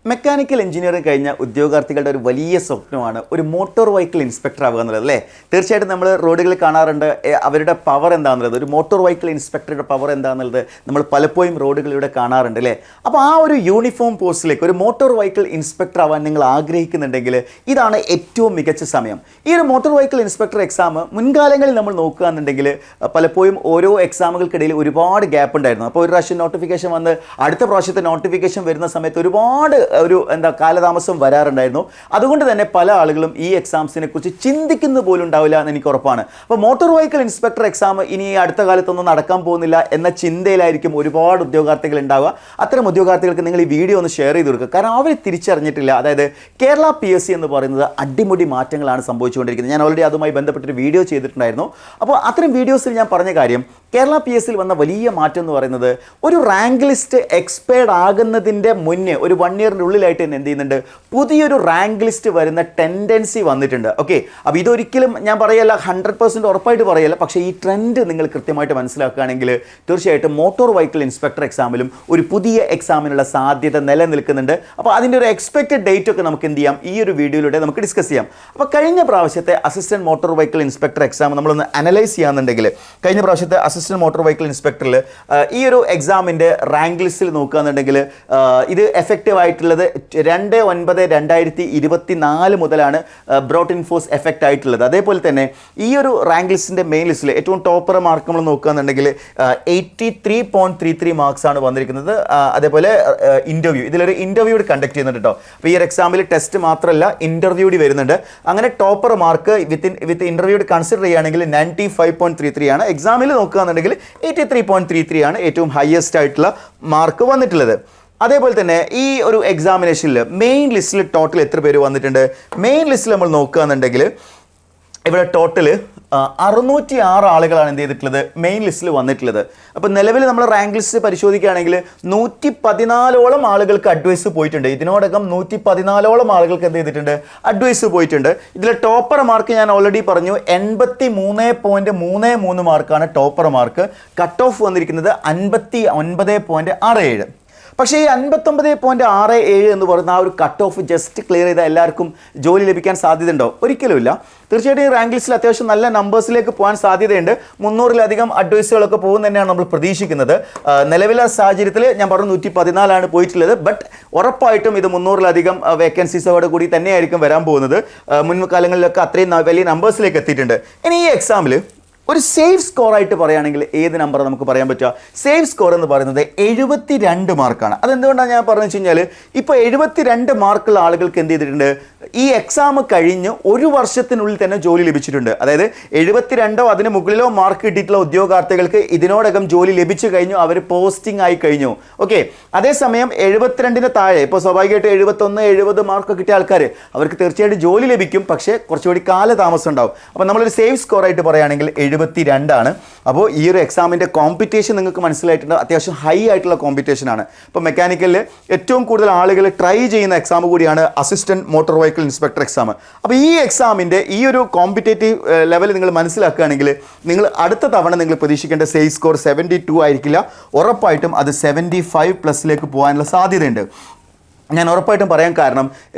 Mechanical engineering കഴിഞ്ഞ ഉദ്യോഗാർത്ഥികളുടെ ഒരു വലിയ സ്വപ്നമാണ് ഒരു മോട്ടോർ വെഹിക്കിൾ ഇൻസ്പെക്ടർ ആവുക എന്നുള്ളത് അല്ലേ. തീർച്ചയായിട്ടും നമ്മൾ റോഡുകളിൽ കാണാറുണ്ട് അവരുടെ പവർ എന്താണെന്നുള്ളത്, ഒരു മോട്ടോർ വെഹിക്കിൾ ഇൻസ്പെക്ടറുടെ പവർ എന്താണെന്നുള്ളത് നമ്മൾ പലപ്പോഴും റോഡുകളിലൂടെ കാണാറുണ്ട് അല്ലേ. അപ്പോൾ ആ ഒരു യൂണിഫോം പോസ്റ്റിലേക്ക് ഒരു മോട്ടോർ വെഹിക്കിൾ ഇൻസ്പെക്ടർ ആവാൻ നിങ്ങൾ ആഗ്രഹിക്കുന്നുണ്ടെങ്കിൽ ഇതാണ് ഏറ്റവും മികച്ച സമയം. ഈ ഒരു മോട്ടോർ വെഹിക്കിൾ ഇൻസ്പെക്ടർ എക്സാം മുൻകാലങ്ങളിൽ നമ്മൾ നോക്കുകയാണെന്നുണ്ടെങ്കിൽ പലപ്പോഴും ഓരോ എക്സാമുകൾക്കിടയിൽ ഒരുപാട് ഗ്യാപ്പ് ഉണ്ടായിരുന്നു. അപ്പോൾ ഒരു പ്രാവശ്യം നോട്ടിഫിക്കേഷൻ വന്ന് അടുത്ത പ്രാവശ്യത്തെ നോട്ടിഫിക്കേഷൻ വരുന്ന സമയത്ത് ഒരുപാട് കാലതാമസം വരാറുണ്ടായിരുന്നു. അതുകൊണ്ട് തന്നെ പല ആളുകളും ഈ എക്സാംസിനെ കുറിച്ച് ചിന്തിക്കുന്ന പോലും ഉണ്ടാവില്ല എന്ന് എനിക്ക് ഉറപ്പാണ്. അപ്പോൾ മോട്ടോർ വെഹിക്കിൾ ഇൻസ്പെക്ടർ എക്സാം ഇനി അടുത്ത കാലത്തൊന്നും നടക്കാൻ പോകുന്നില്ല എന്ന ചിന്തയിലായിരിക്കും ഒരുപാട് ഉദ്യോഗാർത്ഥികൾ ഉണ്ടാവുക. അത്തരം ഉദ്യോഗാർത്ഥികൾക്ക് നിങ്ങൾ ഈ വീഡിയോ ഒന്ന് ഷെയർ ചെയ്ത് കൊടുക്കുക. കാരണം അവർ തിരിച്ചറിഞ്ഞിട്ടില്ല, അതായത് കേരള PSC എന്ന് പറയുന്നത് അടിമുടി മാറ്റങ്ങളാണ് സംഭവിച്ചുകൊണ്ടിരിക്കുന്നത്. ഞാൻ ഓൾറെഡി അതുമായി ബന്ധപ്പെട്ടൊരു വീഡിയോ ചെയ്തിട്ടുണ്ടായിരുന്നു. അപ്പോൾ അത്തരം വീഡിയോസിൽ ഞാൻ പറഞ്ഞ കാര്യം, കേരള PSCയിൽ വന്ന വലിയ മാറ്റം എന്ന് പറയുന്നത് ഒരു റാങ്ക് ലിസ്റ്റ് എക്സ്പയർഡ് ആകുന്നതിൻ്റെ മുന്നേ ഒരു 1 ഇയറിൻ്റെ ഉള്ളിലായിട്ട് തന്നെ എന്ത് ചെയ്യുന്നുണ്ട്, പുതിയൊരു റാങ്ക് ലിസ്റ്റ് വരുന്ന ടെൻഡൻസി വന്നിട്ടുണ്ട്. ഓക്കെ, അപ്പോൾ ഇതൊരിക്കലും ഞാൻ പറയല്ല 100% ഉറപ്പായിട്ട് പറയല്ല, പക്ഷേ ഈ ട്രെൻഡ് നിങ്ങൾ കൃത്യമായിട്ട് മനസ്സിലാക്കുകയാണെങ്കിൽ തീർച്ചയായിട്ടും മോട്ടോർ വെഹിക്കിൾ ഇൻസ്പെക്ടർ എക്സാമിലും ഒരു പുതിയ എക്സാമിനുള്ള സാധ്യത നിലനിൽക്കുന്നുണ്ട്. അപ്പോൾ അതിൻ്റെ ഒരു എക്സ്പെക്റ്റഡ് ഡേറ്റ് ഒക്കെ നമുക്ക് എന്ത് ചെയ്യാം, ഈ ഒരു വീഡിയോയിലൂടെ നമുക്ക് ഡിസ്കസ് ചെയ്യാം. അപ്പോൾ കഴിഞ്ഞ പ്രാവശ്യത്തെ assistant motor vehicle inspector exam നമ്മളൊന്ന് അനലൈസ് ചെയ്യാന്നുണ്ടെങ്കിൽ, കഴിഞ്ഞ പ്രാവശ്യത്തെ അസിസ്റ്റന്റ് മോട്ടോർ വെഹിക്കിൾ ഇൻസ്പെക്ടറിൽ ഈ ഒരു എക്സാമിൻ്റെ റാങ്ക് ലിസ്റ്റിൽ നോക്കുകയാണെന്നുണ്ടെങ്കിൽ ഇത് എഫക്റ്റീവ് ആയിട്ടുള്ളത് 2/9/2024 മുതലാണ് ബ്രോട്ട് ഇൻ ഫോഴ്സ് എഫക്റ്റ് ആയിട്ടുള്ളത്. അതേപോലെ തന്നെ ഈ ഒരു റാങ്ക് ലിസ്റ്റിൻ്റെ മെയിൻ ലിസ്റ്റിൽ ഏറ്റവും ടോപ്പർ മാർക്ക് നമ്മൾ നോക്കുകയാണെന്നുണ്ടെങ്കിൽ 83.33 മാർക്സ് ആണ് വന്നിരിക്കുന്നത്. അതേപോലെ ഇൻ്റർവ്യൂ, ഇതിലൊരു ഇൻ്റർവ്യൂ കണ്ടക്ട് ചെയ്യുന്നുണ്ട് കേട്ടോ. അപ്പോൾ ഈ ഒരു എക്സാമിൽ ടെസ്റ്റ് മാത്രമല്ല ഇൻ്റർവ്യൂ കൂടി വരുന്നുണ്ട്. അങ്ങനെ ടോപ്പർ മാർക്ക് വിത്ത് ഇൻ്റർവ്യൂ കൺസിഡർ ചെയ്യുകയാണെങ്കിൽ 95.33 ആണ്. എക്സാമിൽ നോക്കുകയാണെന്നുണ്ടെങ്കിൽ 83.33 ആണ് ഏറ്റവും ഹയസ്റ്റ് ആയിട്ടുള്ള മാർക്ക് വന്നിട്ടുള്ളത്. അതേപോലെ തന്നെ ഈ ഒരു എക്സാമിനേഷനിൽ മെയിൻ ലിസ്റ്റിൽ ടോട്ടൽ എത്ര പേര് വന്നിട്ടുണ്ട്, മെയിൻ ലിസ്റ്റിൽ നമ്മൾ നോക്കുകയാണെന്നുണ്ടെങ്കിൽ ഇവിടെ ടോട്ടൽ 606 ആളുകളാണ് എന്ത് ചെയ്തിട്ടുള്ളത്, മെയിൻ ലിസ്റ്റിൽ വന്നിട്ടുള്ളത്. അപ്പോൾ നിലവിൽ നമ്മൾ റാങ്ക് ലിസ്റ്റ് പരിശോധിക്കുകയാണെങ്കിൽ 114ഓളം ആളുകൾക്ക് അഡ്വൈസ് പോയിട്ടുണ്ട്. ഇതിനോടകം 114ഓളം ആളുകൾക്ക് എന്ത് ചെയ്തിട്ടുണ്ട്, അഡ്വൈസ് പോയിട്ടുണ്ട്. ഇതിൽ ടോപ്പർ മാർക്ക് ഞാൻ ഓൾറെഡി പറഞ്ഞു 83.33 മാർക്കാണ് ടോപ്പർ മാർക്ക്. കട്ട് ഓഫ് വന്നിരിക്കുന്നത് 59.67. പക്ഷേ ഈ 59.67 എന്ന് പറയുന്ന ആ ഒരു കട്ട് ഓഫ് ജസ്റ്റ് ക്ലിയർ ചെയ്താൽ എല്ലാവർക്കും ജോലി ലഭിക്കാൻ സാധ്യതയുണ്ടോ? ഒരിക്കലുമില്ല. തീർച്ചയായിട്ടും ഈ റാങ്ക് ലിസ്റ്റിൽ അത്യാവശ്യം നല്ല നമ്പേഴ്സിലേക്ക് പോകാൻ സാധ്യതയുണ്ട്. 300-ലധികം അഡ്വൈസുകളൊക്കെ പോകും തന്നെയാണ് നമ്മൾ പ്രതീക്ഷിക്കുന്നത്. നിലവിലെ സാഹചര്യത്തിൽ ഞാൻ പറഞ്ഞു 114 പോയിട്ടുള്ളത്. ബട്ട് ഉറപ്പായിട്ടും ഇത് 300-ലധികം വേക്കൻസീസോട് കൂടി തന്നെയായിരിക്കും വരാൻ പോകുന്നത്. മുൻകാലങ്ങളിലൊക്കെ അത്രയും വലിയ നമ്പേഴ്സിലേക്ക് എത്തിയിട്ടുണ്ട്. ഇനി ഈ എക്സാമിൽ ഒരു സേഫ് സ്കോർ ആയിട്ട് പറയുകയാണെങ്കിൽ ഏത് നമ്പർ നമുക്ക് പറയാൻ പറ്റുക? സേഫ് സ്കോർ എന്ന് പറയുന്നത് 72 മാർക്കാണ്. അതെന്തുകൊണ്ടാണ് ഞാൻ പറഞ്ഞു വെച്ച് കഴിഞ്ഞാൽ, ഇപ്പോൾ 72 മാർക്കുള്ള ആളുകൾക്ക് എന്ത് ചെയ്തിട്ടുണ്ട്, ഈ എക്സാം കഴിഞ്ഞ് 1 വർഷത്തിനുള്ളിൽ തന്നെ ജോലി ലഭിച്ചിട്ടുണ്ട്. അതായത് 72 അതിന് മുകളിലോ മാർക്ക് കിട്ടിയിട്ടുള്ള ഉദ്യോഗാർത്ഥികൾക്ക് ഇതിനോടകം ജോലി ലഭിച്ചു കഴിഞ്ഞു, അവർ പോസ്റ്റിംഗ് ആയി കഴിഞ്ഞു. ഓക്കെ, അതേസമയം 72 താഴെ ഇപ്പോൾ സ്വാഭാവികമായിട്ട് 71, 70 മാർക്ക് കിട്ടിയ ആൾക്കാർ അവർക്ക് തീർച്ചയായിട്ടും ജോലി ലഭിക്കും, പക്ഷേ കുറച്ചുകൂടി കാലതാമസം ഉണ്ടാവും. അപ്പോൾ നമ്മളൊരു സേഫ് സ്കോർ ആയിട്ട് പറയുകയാണെങ്കിൽ 72 ആണ്. അപ്പോൾ ഈ ഒരു എക്സാമിൻ്റെ കോമ്പറ്റീഷൻ നിങ്ങൾക്ക് മനസ്സിലായിട്ടുണ്ട്, അത്യാവശ്യം ഹൈ ആയിട്ടുള്ള കോമ്പറ്റീഷനാണ്. ഇപ്പോൾ മെക്കാനിക്കലിൽ ഏറ്റവും കൂടുതൽ ആളുകൾ ട്രൈ ചെയ്യുന്ന എക്സാം കൂടിയാണ് assistant motor vehicle inspector exam. അപ്പോൾ ഈ എക്സാമിൻ്റെ ഈ ഒരു കോമ്പറ്റേറ്റീവ് ലെവൽ നിങ്ങൾ മനസ്സിലാക്കുകയാണെങ്കിൽ നിങ്ങൾ അടുത്ത തവണ നിങ്ങൾ പ്രതീക്ഷിക്കേണ്ട സേഫ് സ്കോർ 72 ആയിരിക്കില്ല, ഉറപ്പായിട്ടും അത് 75+ പോകാനുള്ള സാധ്യതയുണ്ട്. ഞാൻ ഉറപ്പായിട്ടും പറയാൻ കാരണം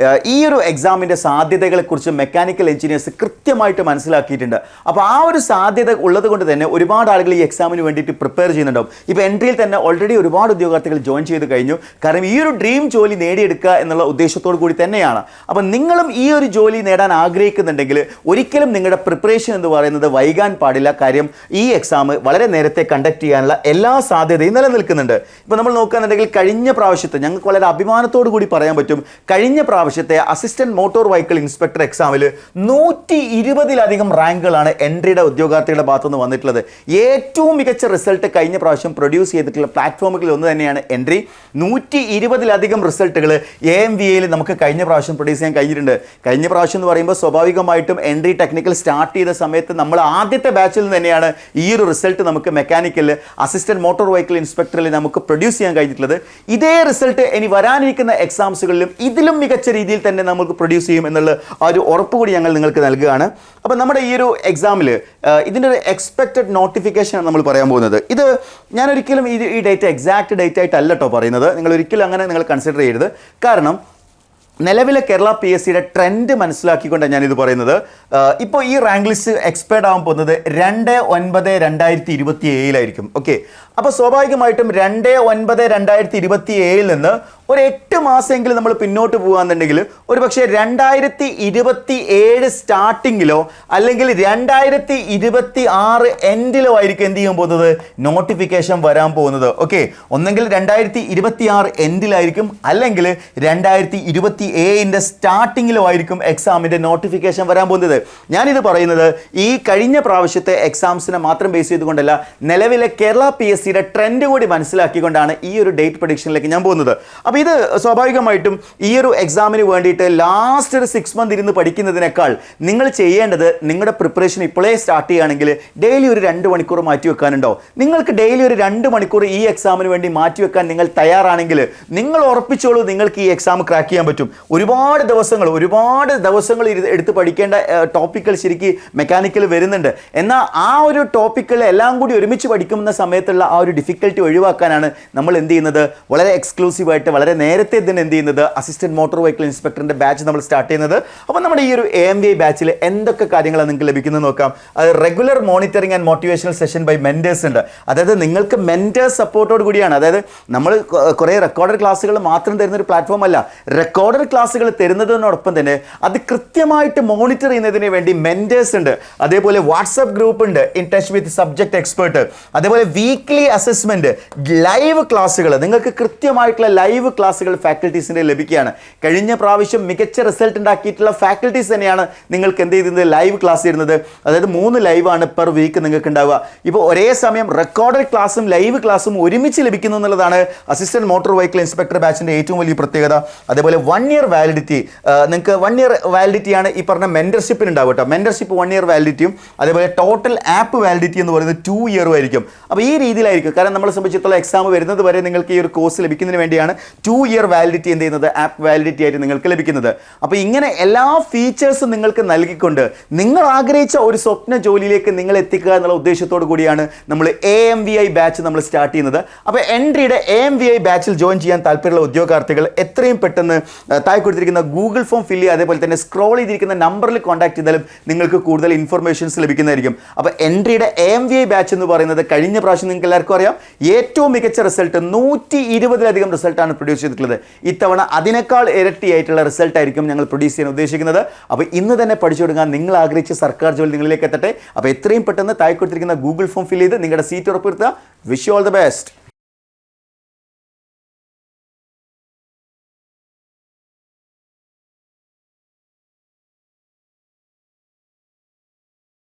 ഈ ഒരു എക്സാമിൻ്റെ സാധ്യതകളെക്കുറിച്ച് മെക്കാനിക്കൽ എഞ്ചിനീയേഴ്സ് കൃത്യമായിട്ട് മനസ്സിലാക്കിയിട്ടുണ്ട്. അപ്പോൾ ആ ഒരു സാധ്യത ഉള്ളത് കൊണ്ട് തന്നെ ഒരുപാട് ആളുകൾ ഈ എക്സാമിന് വേണ്ടിയിട്ട് പ്രിപ്പയർ ചെയ്യുന്നുണ്ടാവും. ഇപ്പോൾ എൻട്രിയിൽ തന്നെ ഓൾറെഡി ഒരുപാട് ഉദ്യോഗാർത്ഥികൾ ജോയിൻ ചെയ്ത് കഴിഞ്ഞു. കാരണം ഈ ഒരു ഡ്രീം ജോലി നേടിയെടുക്കുക എന്നുള്ള ഉദ്ദേശത്തോടു കൂടി തന്നെയാണ്. അപ്പോൾ നിങ്ങളും ഈ ഒരു ജോലി നേടാൻ ആഗ്രഹിക്കുന്നുണ്ടെങ്കിൽ ഒരിക്കലും നിങ്ങളുടെ പ്രിപ്പറേഷൻ എന്ന് പറയുന്നത് വൈകാൻ പാടില്ല. കാര്യം ഈ എക്സാം വളരെ നേരത്തെ കണ്ടക്ട് ചെയ്യാനുള്ള എല്ലാ സാധ്യതയും നിലനിൽക്കുന്നുണ്ട്. ഇപ്പോൾ നമ്മൾ നോക്കുകയാണെന്നുണ്ടെങ്കിൽ കഴിഞ്ഞ പ്രാവശ്യത്തെ ഞങ്ങൾക്ക് വളരെ അഭിമാനത്തോടു കൂടി പറയാൻ പറ്റും, കഴിഞ്ഞ പ്രാവശ്യത്തെ അസിസ്റ്റന്റ് മോട്ടോർ വെഹിക്കിൾ ഇൻസ്പെക്ടർ എക്സാമിൽ 120-ലധികം റാങ്കുകളാണ് എൻട്രിയുടെ ഉദ്യോഗാർത്ഥികളുടെ ഭാഗത്തുനിന്ന് വന്നിട്ടുള്ളത്. ഏറ്റവും മികച്ച റിസൾട്ട് കഴിഞ്ഞ പ്രാവശ്യം പ്രൊഡ്യൂസ് ചെയ്തിട്ടുള്ള പ്ലാറ്റ്ഫോമുകളിൽ ഒന്ന് തന്നെയാണ് എൻട്രി. 120-ലധികം റിസൾട്ടുകൾ AMVAയിൽ നമുക്ക് കഴിഞ്ഞ പ്രാവശ്യം പ്രൊഡ്യൂസ് ചെയ്യാൻ കഴിഞ്ഞിട്ടുണ്ട്. കഴിഞ്ഞ പ്രാവശ്യം എന്ന് പറയുമ്പോൾ സ്വാഭാവികമായിട്ടും എൻട്രി ടെക്നിക്കൽ സ്റ്റാർട്ട് ചെയ്ത സമയത്ത് നമ്മൾ ആദ്യത്തെ ബാച്ചിൽ നിന്ന് തന്നെയാണ് ഈ ഒരു റിസൾട്ട് നമുക്ക് മെക്കാനിക്കലിൽ അസിസ്റ്റന്റ് മോട്ടോർ വെഹിക്കിൾ ഇൻസ്പെക്ടറിൽ നമുക്ക് പ്രൊഡ്യൂസ് ചെയ്യാൻ കഴിഞ്ഞിട്ടുള്ളത്. ഇതേ റിസൾട്ട് ഇനി വരാനിരിക്കുന്ന എക്സാംസുകളിലും ഇതിലും മികച്ച രീതിയിൽ തന്നെ നമുക്ക് പ്രൊഡ്യൂസ് ചെയ്യും എന്നുള്ള ആ ഒരു ഉറപ്പ് കൂടി ഞങ്ങൾ നിങ്ങൾക്ക് നൽകുകയാണ്. അപ്പോൾ നമ്മുടെ ഈ ഒരു എക്സാമിൽ ഇതിൻ്റെ ഒരു എക്സ്പെക്റ്റഡ് നോട്ടിഫിക്കേഷൻ നമ്മൾ പറയാൻ പോകുന്നത്. ഇത് ഞാനൊരിക്കലും ഈ ഡേറ്റ് എക്സാക്ട് ഡേറ്റ് ആയിട്ടല്ല കേട്ടോ പറയുന്നത്. നിങ്ങൾ ഒരിക്കലും അങ്ങനെ നിങ്ങൾ കൺസിഡർ ചെയ്യരുത്. കാരണം നിലവിലെ കേരള PSCയുടെ ട്രെൻഡ് മനസ്സിലാക്കിക്കൊണ്ടാണ് ഞാനിത് പറയുന്നത്. ഇപ്പോൾ ഈ റാങ്ക് ലിസ്റ്റ് എക്സ്പയർഡ് ആവാൻ പോകുന്നത് 2/9/2027 ഓക്കെ. അപ്പോൾ സ്വാഭാവികമായിട്ടും 2/9/2027 നിന്ന് ഒരു 8 മാസമെങ്കിലും നമ്മൾ പിന്നോട്ട് പോകുകയാണെന്നുണ്ടെങ്കിൽ ഒരു പക്ഷേ 2027 സ്റ്റാർട്ടിങ്ങിലോ അല്ലെങ്കിൽ 2026 എൻഡിലോ ആയിരിക്കും എന്ത് ചെയ്യാൻ പോകുന്നത്, നോട്ടിഫിക്കേഷൻ വരാൻ പോകുന്നത്. ഓക്കെ, ഒന്നെങ്കിൽ 2026 എൻഡിലായിരിക്കും അല്ലെങ്കിൽ 2027 സ്റ്റാർട്ടിങ്ങിലോ ആയിരിക്കും എക്സാമിൻ്റെ നോട്ടിഫിക്കേഷൻ വരാൻ പോകുന്നത്. ഞാനിത് പറയുന്നത് ഈ കഴിഞ്ഞ പ്രാവശ്യത്തെ എക്സാംസിനെ മാത്രം ബേസ് ചെയ്തുകൊണ്ടല്ല, നിലവിലെ കേരള PSCയുടെ ട്രെൻഡ് കൂടി മനസ്സിലാക്കിക്കൊണ്ടാണ് ഈ ഒരു ഡേറ്റ് പ്രഡിക്ഷനിലേക്ക് ഞാൻ പോകുന്നത്. അപ്പോൾ ഇത് സ്വാഭാവികമായിട്ടും ഈ ഒരു എക്സാമിന് വേണ്ടിയിട്ട് ലാസ്റ്റ് ഒരു 6 മന്ത് ഇരുന്ന് പഠിക്കുന്നതിനേക്കാൾ നിങ്ങൾ ചെയ്യേണ്ടത്, നിങ്ങളുടെ പ്രിപ്പറേഷൻ ഇപ്പോഴേ സ്റ്റാർട്ട് ചെയ്യുകയാണെങ്കിൽ ഡെയിലി ഒരു 2 മണിക്കൂർ മാറ്റി വെക്കാനുണ്ടോ? നിങ്ങൾക്ക് ഡെയിലി ഒരു 2 മണിക്കൂർ ഈ എക്സാമിന് വേണ്ടി മാറ്റി വെക്കാൻ നിങ്ങൾ തയ്യാറാണെങ്കിൽ നിങ്ങൾ ഉറപ്പിച്ചോളൂ, നിങ്ങൾക്ക് ഈ എക്സാം ക്രാക്ക് ചെയ്യാൻ പറ്റും. ഒരുപാട് ദിവസങ്ങൾ എടുത്ത് പഠിക്കേണ്ട ടോപ്പിക്കുകൾ ശരിക്കും മെക്കാനിക്കൽ വരുന്നുണ്ട്. എന്നാൽ ആ ഒരു ടോപ്പിക്കുകൾ എല്ലാം കൂടി ഒരുമിച്ച് പഠിക്കുന്ന സമയത്തുള്ള ആ ഒരു ഡിഫിക്കൽറ്റി ഒഴിവാക്കാനാണ് നമ്മൾ എന്ത് ചെയ്യുന്നത്, വളരെ എക്സ്ക്ലൂസീവായിട്ട് വളരെ നേരത്തെ തന്നെ എന്ത് ചെയ്യുന്നത്, അസിസ്റ്റന്റ് മോട്ടോർ വെഹിക്കിൾ ഇൻസ്പെക്ടറിന്റെ ബാച്ച് നമ്മൾ സ്റ്റാർട്ട് ചെയ്യുന്നത്. അപ്പോൾ നമ്മുടെ ഈ ഒരു AMVI ബാച്ചിൽ എന്തൊക്കെ കാര്യങ്ങളാണ് നിങ്ങൾക്ക് ലഭിക്കുന്നത് നോക്കാം. അത് regular monitoring and motivational session by mentors ഉണ്ട്. അതായത് നിങ്ങൾക്ക് മെന്റേഴ്സ് സപ്പോർട്ടോട് കൂടിയാണ്. അതായത് നമ്മൾ കുറേ റെക്കോർഡഡ് ക്ലാസ്സുകൾ മാത്രം തരുന്ന ഒരു പ്ലാറ്റ്ഫോം അല്ല. റെക്കോർഡഡ് ക്ലാസ്സുകൾ തരുന്നതിനോടൊപ്പം തന്നെ അത് കൃത്യമായിട്ട് മോണിറ്റർ ചെയ്യുന്നതിന് വേണ്ടി മെന്റേഴ്സ് ഉണ്ട്. അതേപോലെ വാട്സ്ആപ്പ് ഗ്രൂപ്പ് ഉണ്ട്, in touch with subject expert. അതേപോലെ വീക്ക്ലി അസസ്മെന്റ്, ലൈവ് ക്ലാസ്സുകൾ, നിങ്ങൾക്ക് കൃത്യമായിട്ടുള്ള ലൈവ് ക്ലാസ്സുകൾ ഫാക്കൽറ്റീസിൻ്റെ ലഭിക്കുകയാണ്. കഴിഞ്ഞ പ്രാവശ്യം മികച്ച റിസൾട്ട് ഉണ്ടാക്കിയിട്ടുള്ള ഫാക്കൽറ്റീസ് തന്നെയാണ് നിങ്ങൾക്ക് എന്ത് ചെയ്യുന്നത്, ലൈവ് ക്ലാസ് തരുന്നത്. അതായത് 3 ലൈവാണ് പെർ വീക്ക് നിങ്ങൾക്ക് ഉണ്ടാവുക. ഇപ്പോൾ ഒരേ സമയം റെക്കോർഡഡ് ക്ലാസ്സും ലൈവ് ക്ലാസ്സും ഒരുമിച്ച് ലഭിക്കുന്നു എന്നുള്ളതാണ് അസിസ്റ്റന്റ് മോട്ടോർ വെഹിക്കിൾ ഇൻസ്പെക്ടർ ബാച്ചിൻ്റെ ഏറ്റവും വലിയ പ്രത്യേകത. അതേപോലെ 1 ഇയർ വാലിഡിറ്റി, നിങ്ങൾക്ക് 1 ഇയർ വാലിഡിറ്റിയാണ് ഈ പറഞ്ഞ മെന്റർഷിപ്പിന് ഉണ്ടാവുക കേട്ടോ. മെന്റർഷിപ്പ് 1 ഇയർ വാലിഡിറ്റിയും അതേപോലെ ടോട്ടൽ ആപ്പ് വാലിഡിറ്റി എന്ന് പറയുന്നത് 2 ഇയറും ആയിരിക്കും. അപ്പോൾ ഈ രീതിയിലായിരിക്കും. കാരണം നമ്മളെ സംബന്ധിച്ചിടത്തോളം എക്സാം വരുന്നത് വരെ നിങ്ങൾക്ക് ഈ ഒരു കോഴ്സ് ലഭിക്കുന്നതിന് വേണ്ടിയാണ് 2 ഇയർ വാലിഡിറ്റി എന്ത് ചെയ്യുന്നത്, ആപ്പ് വാലിഡിറ്റി ആയിട്ട് നിങ്ങൾക്ക് ലഭിക്കുന്നത്. അപ്പോൾ ഇങ്ങനെ എല്ലാ ഫീച്ചേഴ്സും നിങ്ങൾക്ക് നൽകിക്കൊണ്ട് നിങ്ങൾ ആഗ്രഹിച്ച ഒരു സ്വപ്ന ജോലിയിലേക്ക് നിങ്ങൾ എത്തിക്കുക എന്നുള്ള ഉദ്ദേശത്തോടു കൂടിയാണ് നമ്മൾ AMVI ബാച്ച് നമ്മൾ സ്റ്റാർട്ട് ചെയ്യുന്നത്. അപ്പോൾ എൻട്രിയുടെ AMVI ബാച്ചിൽ ജോയിൻ ചെയ്യാൻ താല്പര്യമുള്ള ഉദ്യോഗാർത്ഥികൾ എത്രയും പെട്ടെന്ന് താഴെ കൊടുത്തിരിക്കുന്ന ഗൂഗിൾ ഫോം ഫില്ല് ചെയ്യുക, അതേപോലെ തന്നെ സ്ക്രോൾ ചെയ്തിരിക്കുന്ന നമ്പറിൽ കോൺടാക്ട് ചെയ്താലും നിങ്ങൾക്ക് കൂടുതൽ ഇൻഫർമേഷൻസ് ലഭിക്കുന്നതായിരിക്കും. അപ്പോൾ എൻട്രിയുടെ AMVI ബാച്ച് എന്ന് പറയുന്നത് കഴിഞ്ഞ പ്രാവശ്യം നിങ്ങൾക്ക് എല്ലാവർക്കും അറിയാം, ഏറ്റവും മികച്ച റിസൾട്ട് 120ലധികം റിസൾട്ടാണ് പ്രൊഡ്യൂസ് ചെയ്തിട്ടുള്ളത്. ഇത്തവണ അതിനേക്കാൾ ഇരട്ടിയായിട്ടുള്ള റിസൾട്ട് ആയിരിക്കും ഞങ്ങൾ പ്രൊഡ്യൂസ് ചെയ്യാൻ ഉദ്ദേശിക്കുന്നത്. അപ്പോൾ ഇന്ന് തന്നെ പഠിച്ചു തുടങ്ങാൻ, നിങ്ങൾ ആഗ്രഹിച്ച സർക്കാർ ജോലി നിങ്ങളിലേക്ക് എത്തട്ടെ. അപ്പോൾ എത്രയും പെട്ടെന്ന് താഴെ കൊടുത്തിരിക്കുന്ന ഗൂഗിൾ ഫോം ഫില്ല് ചെയ്ത് നിങ്ങളുടെ സീറ്റ് ഉറപ്പുവരുത്തുക. Wish you all the best.